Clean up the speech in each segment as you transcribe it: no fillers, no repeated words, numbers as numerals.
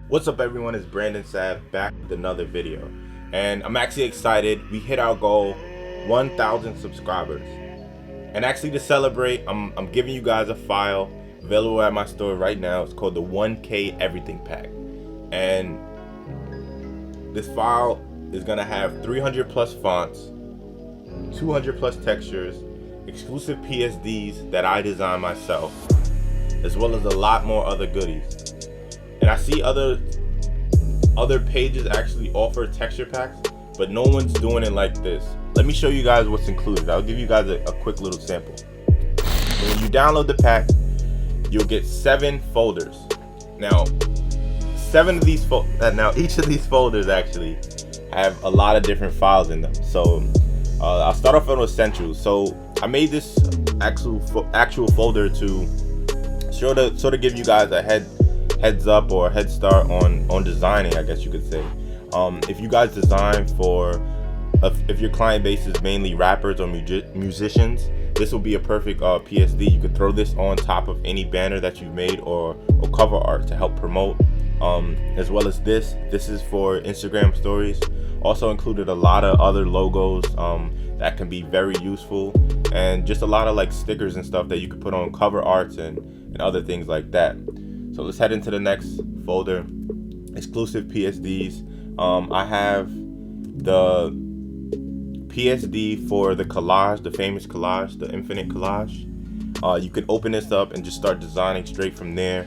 What's up everyone, it's Brandon Sav back with another video, and I'm actually excited. We hit our goal, 1,000 subscribers, and actually to celebrate, I'm giving you guys a file available at my store right now. It's called the 1K Everything Pack, and this file is gonna have 300 plus fonts, 200 plus textures, exclusive PSDs that I designed myself, as well as a lot more other goodies. And I see other pages actually offer texture packs, but no one's doing it like this. Let me show you guys what's included. I'll give you guys a quick little sample. So when you download the pack, you'll get 7 folders. Now, each of these folders actually have a lot of different files in them. So I'll start off on essentials. So I made this actual folder to sort of give you guys a heads up or a head start on designing, I guess you could say. If you guys design if your client base is mainly rappers or musicians, this will be a perfect PSD. You could throw this on top of any banner that you've made or cover art to help promote. As well as this is for Instagram stories. Also included a lot of other logos that can be very useful, and just a lot of like stickers and stuff that you could put on cover arts and other things like that. So let's head into the next folder, exclusive PSDs. I have the PSD for the collage, the famous collage, the infinite collage. You can open this up and just start designing straight from there.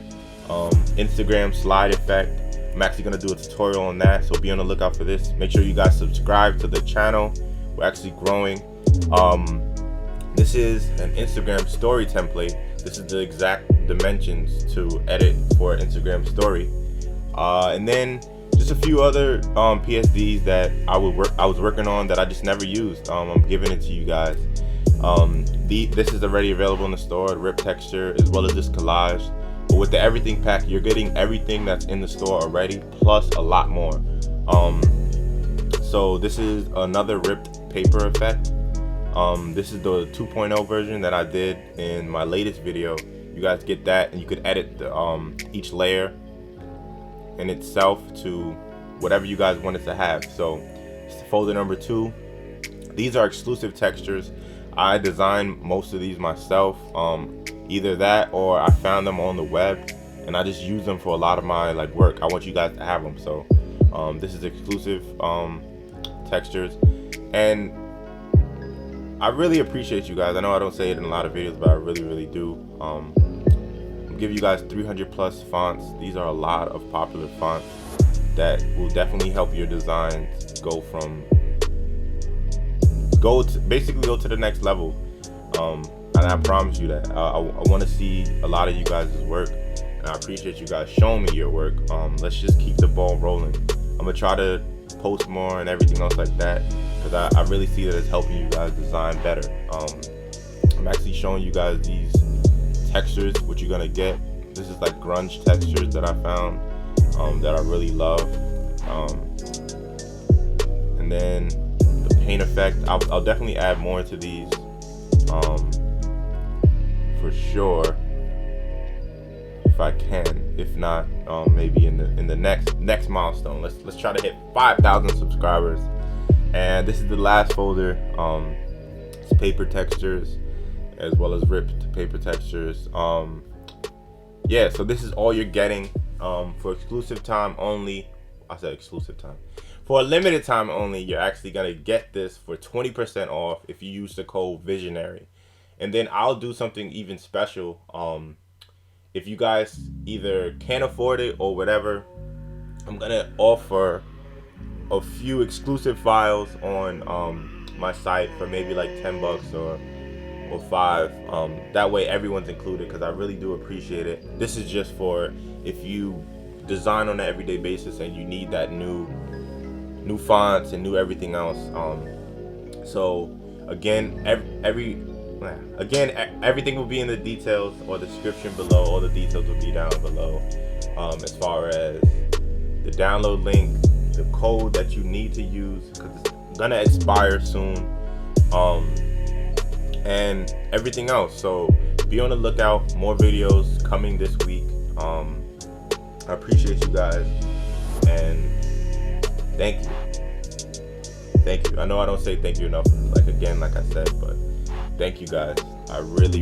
Instagram slide effect. I'm actually gonna do a tutorial on that, so be on the lookout for this. Make sure you guys subscribe to the channel. We're actually growing. This is an Instagram story template. This is the exact dimensions to edit for an Instagram story, and then just a few other PSDs that I was working on that I just never used. I'm giving it to you guys. This is already available in the store, the rip texture as well as this collage. But with the everything pack, you're getting everything that's in the store already, plus a lot more. So this is another ripped paper effect. This is the 2.0 version that I did in my latest video. You guys get that, and you could edit each layer in itself to whatever you guys want it to have. So it's folder number 2. These are exclusive textures. I designed most of these myself. Either that or I found them on the web, and I just use them for a lot of my work. I want you guys to have them. So this is exclusive textures, and I really appreciate you guys. I know I don't say it in a lot of videos, but I really do. I'll give you guys 300 plus fonts. These are a lot of popular fonts that will definitely help your designs basically go to the next level. And I promise you that I want to see a lot of you guys' work, and I appreciate you guys showing me your work. Let's just keep the ball rolling. I'm gonna try to post more and everything else like that, because I really see that it's helping you guys design better. I'm actually showing you guys these textures, what you're gonna get. This is like grunge textures that I found that I really love. And then the paint effect, I'll definitely add more to these for sure, if I can. If not, maybe in the next milestone. Let's try to hit 5,000 subscribers. And this is the last folder. It's paper textures as well as ripped paper textures. Yeah, so this is all you're getting for exclusive time only. I said exclusive time. For a limited time only, you're actually gonna get this for 20% off if you use the code Bthevisionary. And then I'll do something even special. If you guys either can't afford it or whatever, I'm gonna offer a few exclusive files on my site for maybe like $10 or $5. That way everyone's included, because I really do appreciate it. This is just for if you design on an everyday basis and you need that new fonts and new everything else. So again, everything will be in the details or the description below. All the details will be down below, as far as the download link, the code that you need to use, because it's gonna expire soon, and everything else. So be on the lookout. More videos coming this week. I appreciate you guys, and thank you. Thank you. I know I don't say thank you enough, like I said, but thank you guys. I really,